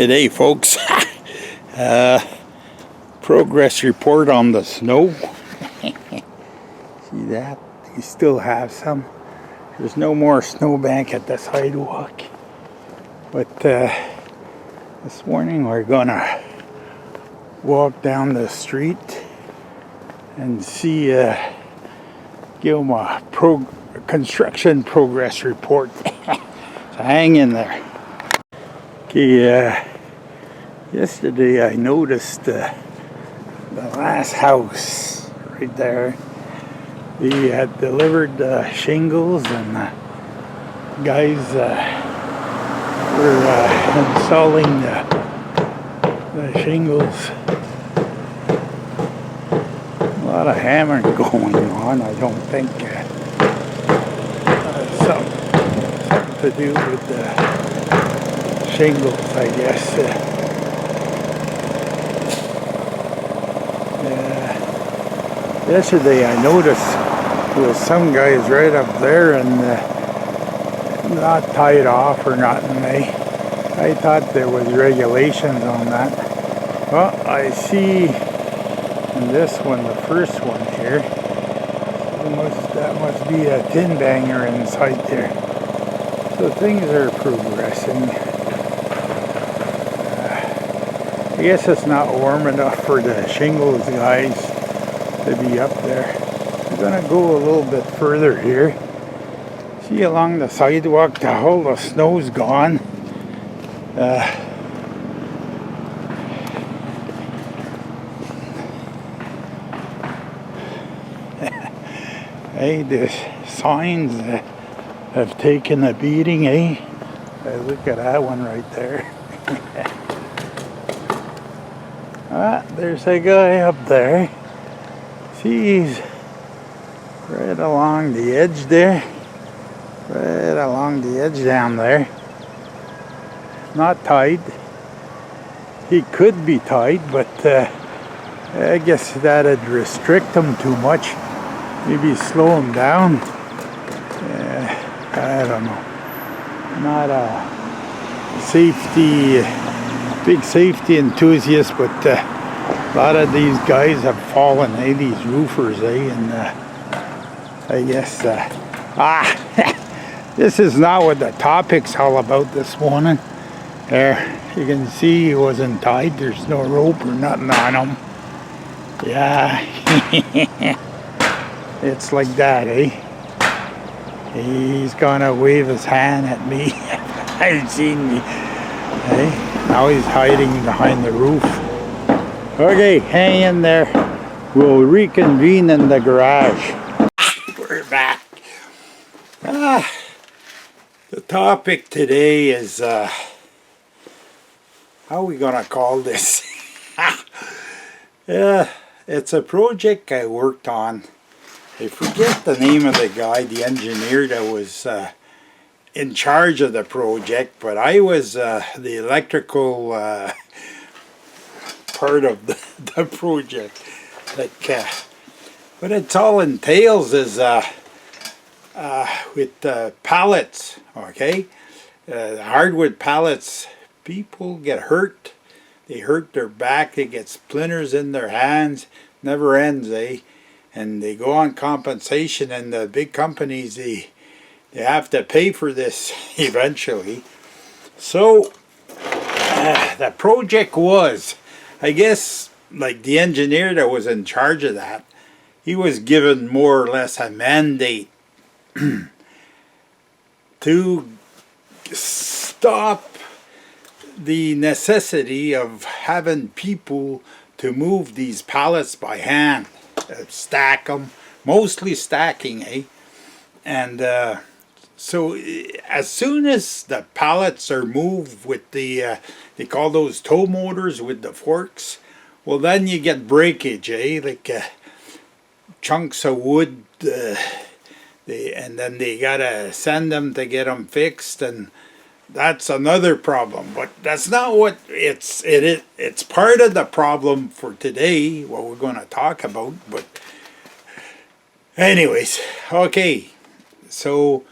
G'day folks. Progress report on the snow. See that? You still have some. There's no more snowbank at the sidewalk. But this morning we're gonna walk down the street and see, give them a construction progress report. So hang in there. Okay, yesterday I noticed the last house right there. They had delivered shingles, and guys were installing the shingles. A lot of hammering going on. I don't think something to do with the shingles, I guess. Yesterday I noticed there was some guys right up there and not tied off or nothing. I thought there was regulations on that. Well, I see in this one, the first one here, that must be a tin banger inside there. So things are progressing. I guess it's not warm enough for the shingles guys to be up there. We're gonna go a little bit further here. See, along the sidewalk, all the snow's gone. Hey, the signs have taken a beating, eh? Look at that one right there. There's a guy up there. See, he's right along the edge there. Right along the edge down there. Not tied. He could be tied, but I guess that'd restrict him too much. Maybe slow him down. I don't know. Not a big safety enthusiast, but a lot of these guys have fallen, these roofers, and I guess, this is not what the topic's all about this morning. There, you can see he wasn't tied, there's no rope or nothing on him. Yeah, it's like that, eh? He's gonna wave his hand at me. I've seen me, eh? Now he's hiding behind the roof. Okay, hang in there. We'll reconvene in the garage. We're back. The topic today is, how are we gonna call this? It's a project I worked on. I forget the name of the guy, the engineer that was in charge of the project, but I was the electrical part of the project. What it all entails is with pallets, okay? Hardwood pallets, people get hurt. They hurt their back, they get splinters in their hands, never ends, eh? And they go on compensation, and the big companies, they have to pay for this eventually. So the project was, I guess, like the engineer that was in charge of that, he was given more or less a mandate to stop the necessity of having people to move these pallets by hand, stack them, mostly stacking, eh? And so as soon as the pallets are moved with the, they call those tow motors with the forks, well then you get breakage, eh? Like chunks of wood, and then they gotta send them to get them fixed, and that's another problem. But that's not what it's part of the problem for today, what we're going to talk about. But anyways, okay, so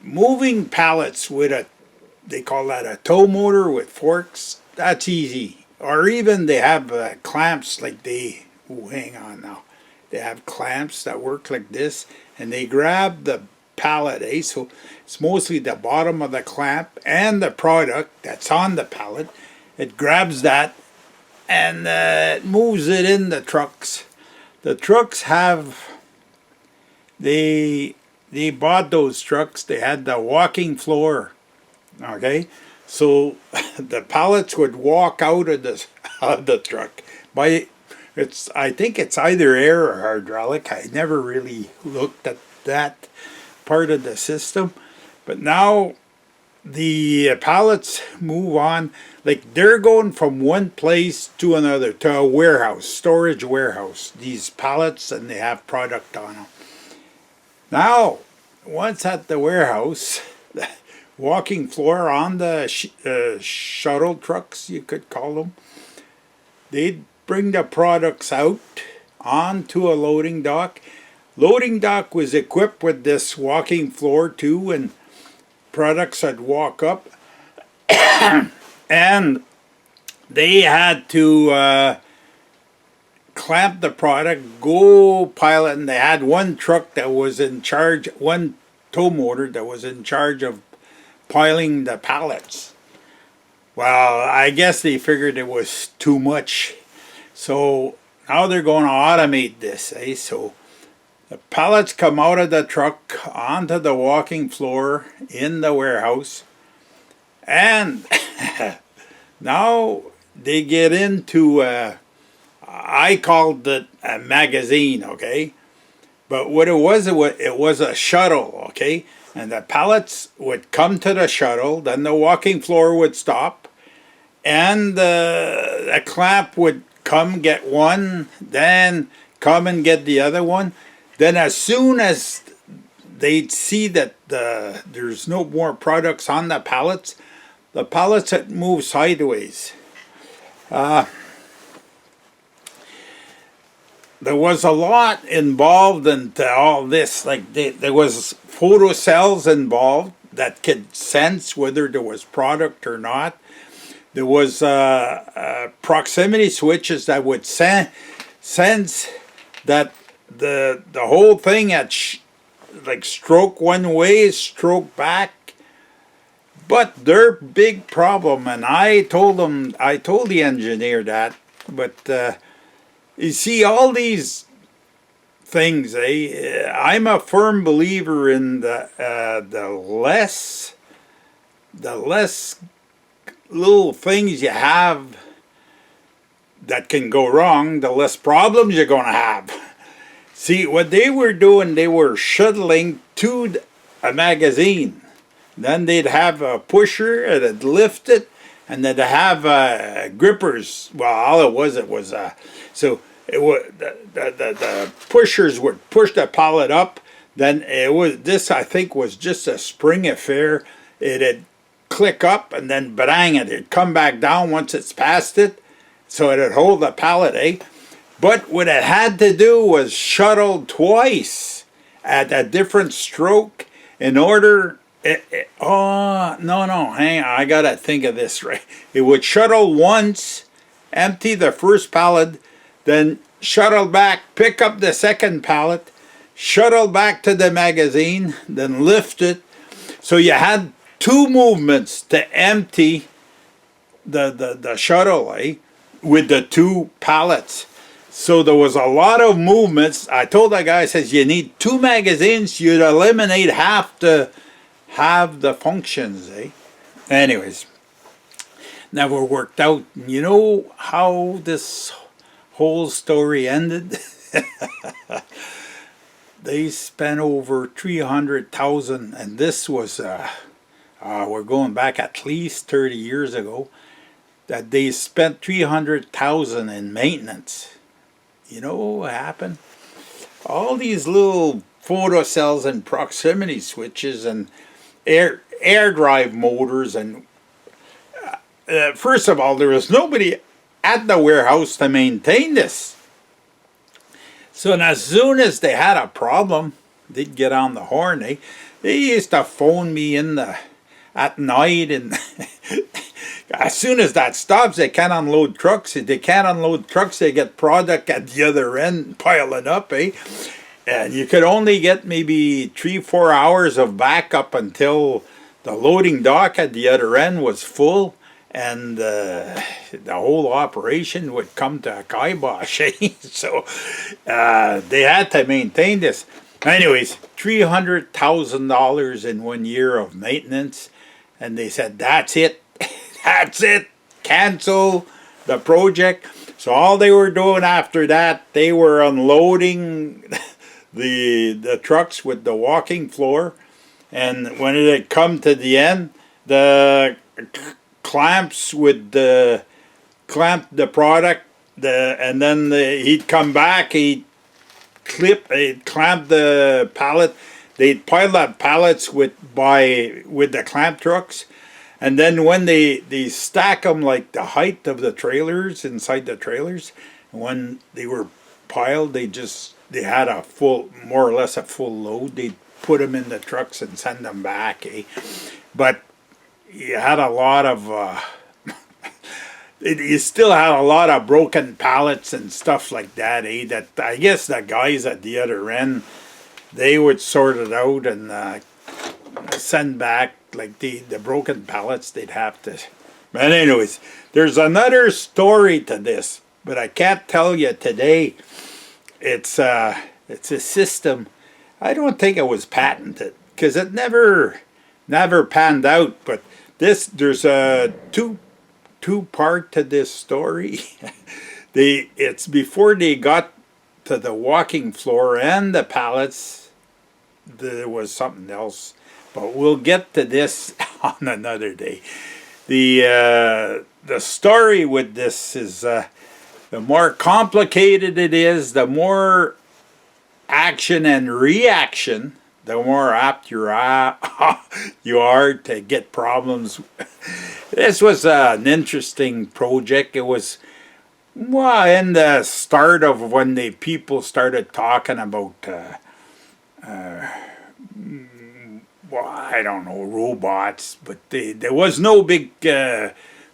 moving pallets with a they call that a tow motor with forks. That's easy. Or even they have clamps like they, oh, hang on now. They have clamps that work like this, and they grab the pallet, eh? So it's mostly the bottom of the clamp and the product that's on the pallet. It grabs that and it moves it in the trucks. The trucks have, they bought those trucks. They had the walking floor, okay? So the pallets would walk out of the truck. I think it's either air or hydraulic. I never really looked at that part of the system. But now the pallets move on. Like they're going from one place to another, to a warehouse, storage warehouse. These pallets, and they have product on them. Now, once at the warehouse, the walking floor on the shuttle trucks, you could call them, they'd bring the products out onto a loading dock. Loading dock was equipped with this walking floor too, and products would walk up. And they had to clamp the product, go pile it, and they had one truck that was in charge, one tow motor that was in charge of piling the pallets. Well, I guess they figured it was too much. So now they're going to automate this, eh? So the pallets come out of the truck onto the walking floor in the warehouse, and now they get into, I called it a magazine, okay? But what it was a shuttle, okay? And the pallets would come to the shuttle, then the walking floor would stop, and the clamp would come get one, then come and get the other one. Then as soon as they'd see that there's no more products on the pallets would move sideways. There was a lot involved into all this. Like there was photocells involved that could sense whether there was product or not. There was proximity switches that would sense that the whole thing had like stroke one way, stroke back. But their big problem, and I told the engineer that, but you see all these things, I'm a firm believer in the less little things you have that can go wrong, the less problems you're going to have. See, what they were doing, they were shuttling to a magazine. Then they'd have a pusher, and it'd lift it, and they'd have grippers. Well, all it was so it was the pushers would push the pallet up. Then this I think was just a spring affair. It'd click up, and then bang, it'd come back down once it's past it, so it'd hold the pallet, eh? But what it had to do was shuttle twice at a different stroke in order. Oh, no, hang on, I gotta think of this right. It would shuttle once, empty the first pallet, then shuttle back, pick up the second pallet, shuttle back to the magazine, then lift it. So you had two movements to empty the shuttle, with the two pallets. So there was a lot of movements. I told that guy, I says, you need two magazines, you'd eliminate half the functions, Anyways, never worked out. You know how this whole story ended? They spent over $300,000, and this was we're going back at least 30 years ago, that they spent $300,000 in maintenance. You know what happened? All these little photocells and proximity switches and air drive motors, and first of all, there was nobody at the warehouse to maintain this. So as soon as they had a problem, they'd get on the horn. They used to phone me in at night, and as soon as that stops, they can't unload trucks. If they can't unload trucks, they get product at the other end piling up, eh? And you could only get maybe 3-4 hours of backup until the loading dock at the other end was full, and the whole operation would come to a kibosh. Eh? So they had to maintain this. Anyways, $300,000 in 1 year of maintenance, and they said, that's it. That's it. Cancel the project. So all they were doing after that, they were unloading the trucks with the walking floor, and when it had come to the end, the clamps would clamp the product, and then he'd come back, he'd clamp the pallet. They'd pile up pallets with the clamp trucks, and then when they stack them like the height of the trailers inside the trailers, when they were piled, they had a full, more or less a full load. They'd put them in the trucks and send them back, eh? But you had a lot of you still had a lot of broken pallets and stuff like that, eh? That I guess the guys at the other end, they would sort it out and send back, like the broken pallets. They'd have to. But anyways, there's another story to this, but I can't tell you today. It's a system. I don't think it was patented because it never panned out. But there's a two part to this story. It's before they got to the walking floor and the pallets. There was something else, but we'll get to this on another day. The story with this is the more complicated it is, the more action and reaction, the more apt you are to get problems. This was an interesting project. It was, well, in the start of when the people started talking about well, I don't know, robots, but there was no big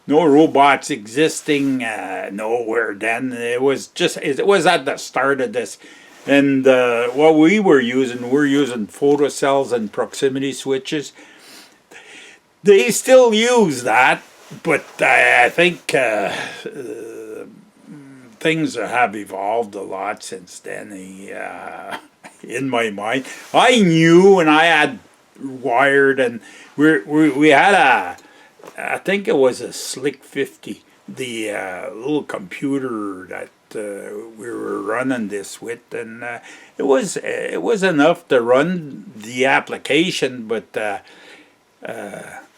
no robots existing nowhere then. It was at the start of this. And what we're using photocells and proximity switches. They still use that, but I think things have evolved a lot since then. In my mind, I knew, and I had wired, and we had I think it was a Slick 50, the little computer that we were running this with, and it was enough to run the application, but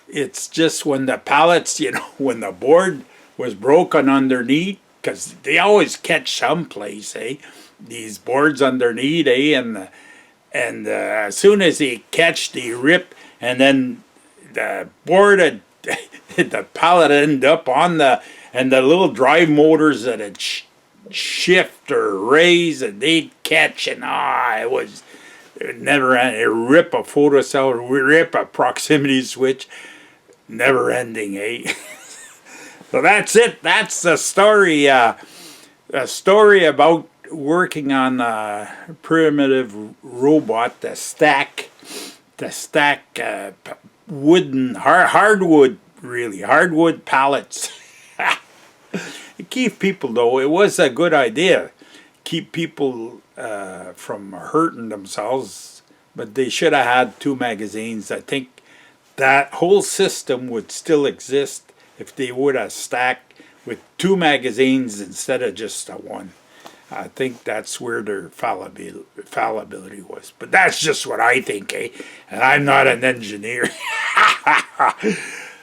it's just when the pallets, when the board was broken underneath, because they always catch someplace, eh? These boards underneath, eh? And as soon as they catch, they rip, and then the board had the pallet end up on and the little drive motors that had shift or raise, and they'd catch, and it never ended. Rip a photocell, rip a proximity switch, never ending, eh? So that's it. That's the story. A story about working on a primitive robot to stack wooden, hardwood pallets. Keep people, though, it was a good idea. Keep people from hurting themselves, but they should have had 2 magazines. I think that whole system would still exist if they would have stacked with 2 magazines instead of just one. I think that's where their fallibility was. But that's just what I think, eh? And I'm not an engineer.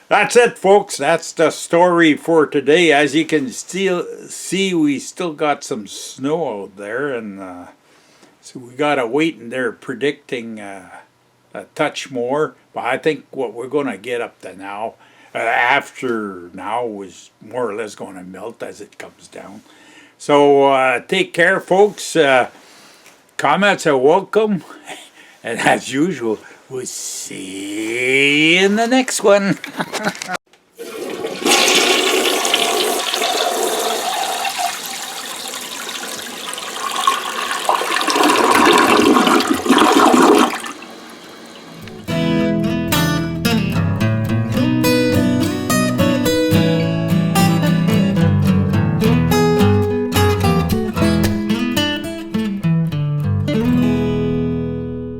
That's it, folks. That's the story for today. As you can still see, we still got some snow out there, and so we got to wait, and they're predicting a touch more. But I think what we're going to get up to now, after now, is more or less going to melt as it comes down. So take care, folks. Comments are welcome. And as usual, We'll see you in the next one.